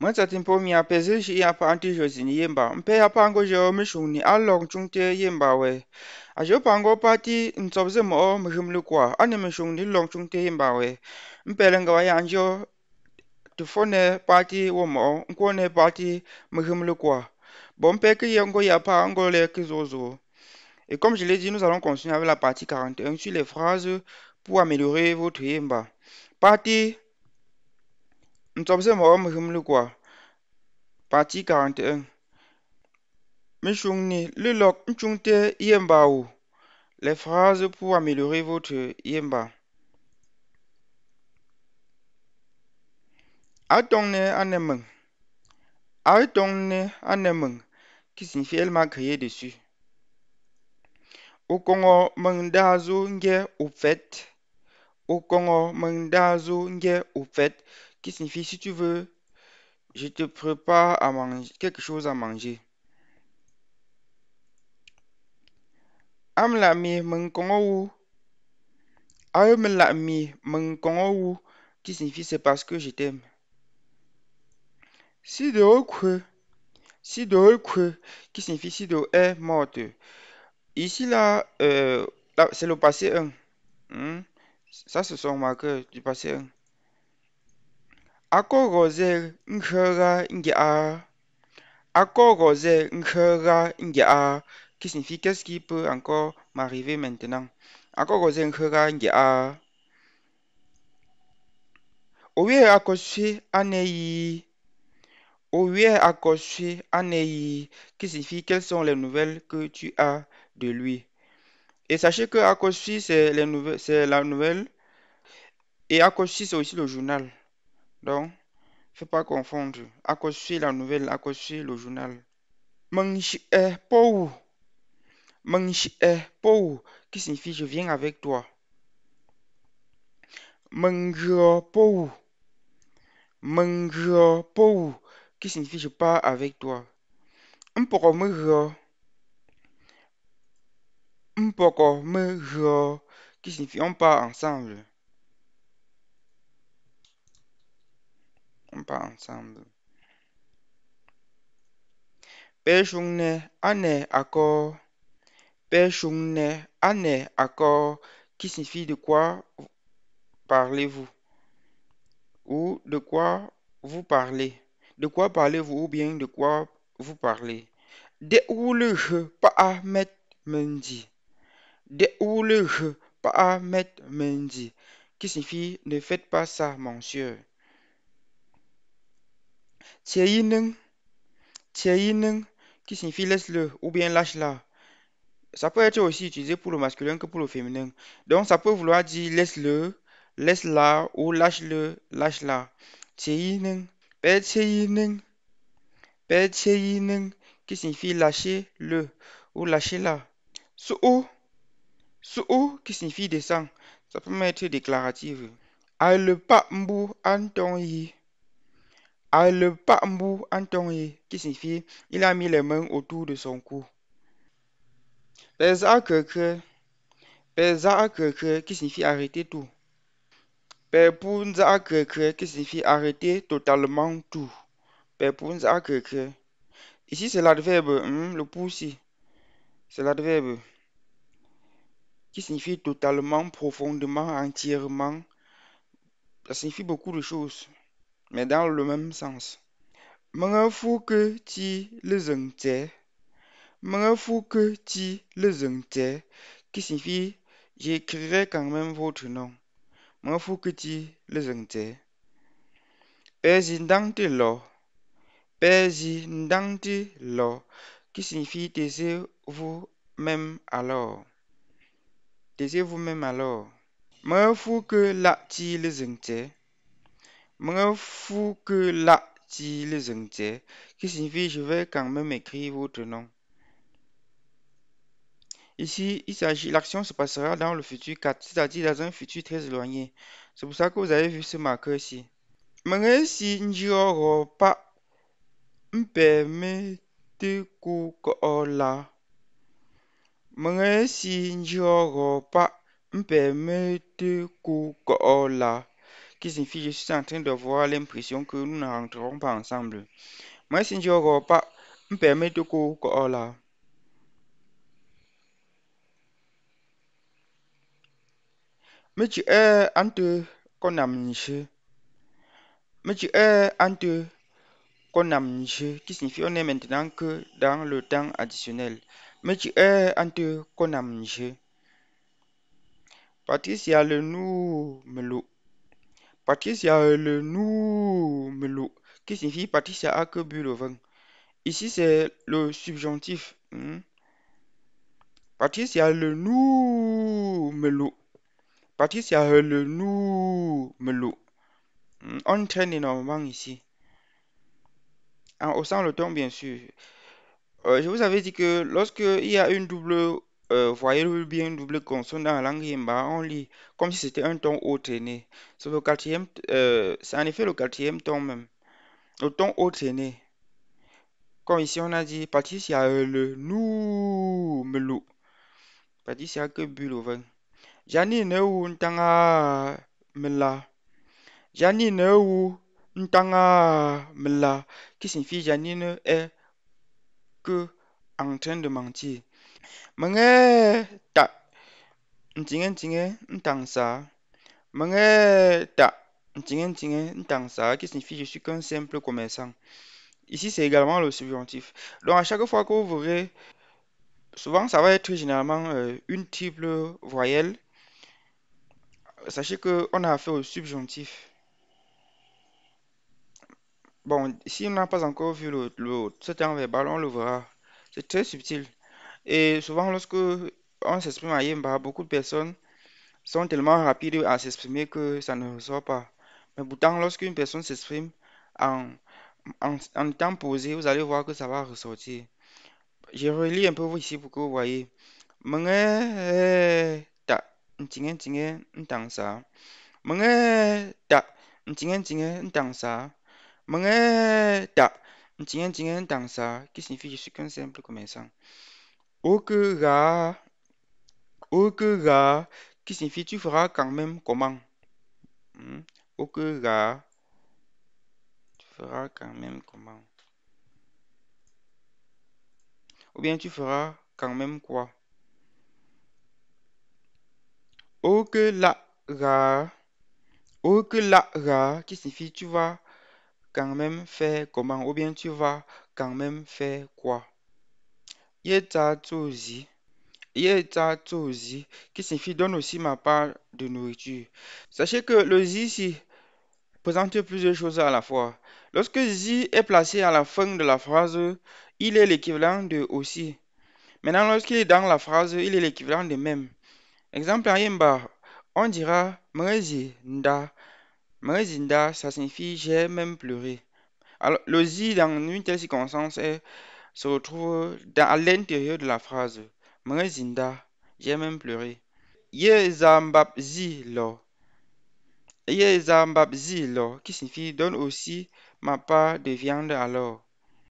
Moi, ça t'impo mi apese shi ya pa anti jo zini yemba. Mpe ya pa ango jo mishuni along chungte yemba we. A jo pa ango pati ntsobze mo mhimlu kwa. Ane mishuni long chungte yemba we. Mpe lenga wa yanjo tufone pati wo mo. Nkone pati mhimlu kwa. Bon, mpe que yango ya pa ango le kizozo. Et comme je l'ai dit, nous allons continuer avec la partie 41 sur les phrases pour améliorer votre yemba. Partie ntsobze mo mhimlu kwa. Partie 41. Mishungni lulok nchungte yemba ou. Les phrases pour améliorer votre yemba. Atongne anemeng. Atongne anemeng. Qui signifie elle m'a crié dessus. Okongo mengdazo nge oufet. Okongo mengdazo nge oufet. Qui signifie si tu veux, je te prépare à manger, quelque chose à manger. Amlami mengkongo ou. Amlami mengkongo ou. Qui signifie c'est parce que je t'aime. Si de okwe. Sido que, qui signifie Sido est morte. Ici, là, c'est le passé 1. Ça, ce sont marqueurs du passé 1. Akoroze nkera ngia. Akoroze nkera ngia. Qui signifie qu'est-ce qui peut encore m'arriver maintenant. Akoroze nkera ngia. Oye akosui aneyi. Oye akosui aneyi. Qui signifie quelles sont les nouvelles que tu as de lui. Et sachez que Akoshi, c'est la nouvelle. Et Akoshi, c'est aussi le journal. Donc, il ne faut pas confondre. Akoshi, la nouvelle. Akoshi, le journal. Mengshi e pou. Mengshi e pou. Qui signifie je viens avec toi. Mengjo pou. Mengjo pou. Qui signifie je pars avec toi. Mpoko mengjo. Mpoko mengjo. Qui signifie on part ensemble. On part ensemble. Peshungne ane accord. Peshungne ane accord. Qui signifie de quoi parlez-vous? Ou de quoi vous parlez? De quoi parlez-vous ou bien de quoi vous parlez? De où le je pas mettre mendi. De où le je pas mettre mendi. Qui signifie ne faites pas ça, monsieur. Tieineng. Tieineng. Qui signifie laisse-le ou bien lâche-la. Ça peut être aussi utilisé pour le masculin que pour le féminin. Donc, ça peut vouloir dire laisse-le, laisse-la ou lâche-le, lâche-la. Tseyining, pe tseyining, pe tseyining, qui signifie lâcher-le ou lâcher-la. Sou, sou, qui signifie descend. Ça peut même être déclaratif. Aile pa mbu anton yi. Aile pa mbu anton yi, qui signifie il a mis les mains autour de son cou. Pesa keke. Pesa keke qui signifie arrêter tout. Pepunza keke qui signifie arrêter totalement tout. Pepunza keke. Ici c'est l'adverbe, le poussi. C'est l'adverbe qui signifie totalement, profondément, entièrement. Ça signifie beaucoup de choses, mais dans le même sens. Mengafu que ti le zengte. Mengafu que ti le zengte. Qui signifie j'écrirai quand même votre nom. Mengafu que ti le zengte. Pezindante lo. Pezindante lo. Qui signifie taisez-vous-même alors. Taisez-vous-même alors. Mengafu que la ti le zengte. Mengafu que la ti le zengte. Qui signifie je vais quand même écrire votre nom. Ici, l'action se passera dans le futur 4, c'est-à-dire dans un futur très éloigné. C'est pour ça que vous avez vu ce marqueur ici. Mengesi njiro pa mpemete kukola. Mengesi njiro pa mpemete kukola. qui signifie je suis en train d'avoir l'impression que nous ne rentrerons pas ensemble. Moi, si je pas, me permet de ko là. Mais tu es entre qu'on a Mais tu es entre qu'on a qui signifie on est maintenant que dans le temps additionnel. Mais tu es entre qu'on a Patricia le nous melo. Patricia le nous melo. Qui signifie Patricia a que bu le vin. Ici, c'est le subjonctif. Patricia le nous melo. Patricia le nous melo. On traîne énormément ici. En haussant le ton, bien sûr. Je vous avais dit que lorsque il y a une double voyelle ou bien une double consonne dans la langue Yimba, on lit comme si c'était un ton haut traîné. C'est le quatrième, c'est en effet le quatrième ton même. Le ton haut traîné. Comme ici, on a dit Patricia le nous melou. Patricia que bu le vin. Jani ne ou ntanga mela. Jani ne ou ntanga mela. Qui signifie Janine est que en train de mentir. Mange ta ntinge ntang sa. Mange ta ntinge ntang sa qui signifie je suis qu'un simple commerçant. Ici, c'est également le subjonctif. Donc, à chaque fois que vous verrez, souvent, ça va être généralement une triple voyelle. Sachez qu'on a affaire au subjonctif. Bon, si on n'a pas encore vu ce terme verbal, on le verra. C'est très subtil. Et souvent, lorsque on s'exprime à Yemba, beaucoup de personnes sont tellement rapides à s'exprimer que ça ne ressort pas. Mais pourtant, lorsqu'une personne s'exprime en, en temps posé, vous allez voir que ça va ressortir. Je relis un peu ici pour que vous voyez. Menge ta ntinge ntang sa. Menge ta ntinge ntang sa. Menge ta ntinge ntang sa. Qui signifie je suis qu'un simple commerçant. Okera, okera, qui signifie tu feras quand même comment. Okera, tu feras quand même comment. Ou bien tu feras quand même quoi. Okera, okera, qui signifie tu vas quand même faire comment. Ou bien tu vas quand même faire quoi. Yeta tozi, yeta tozi, qui signifie donne aussi ma part de nourriture. Sachez que le zi ici présente plusieurs choses à la fois. Lorsque zi est placé à la fin de la phrase, il est l'équivalent de aussi. Maintenant, lorsqu'il est dans la phrase, il est l'équivalent de même. Exemple en Yemba, on dira mrezi nda. Mrezi nda, ça signifie j'ai même pleuré. Alors, le zi dans une telle circonstance se retrouve à l'intérieur de la phrase. Mrezi nda, j'ai même pleuré. Ye zambab zi lo. Ye zambab zi lo, qui signifie donne aussi ma part de viande alors.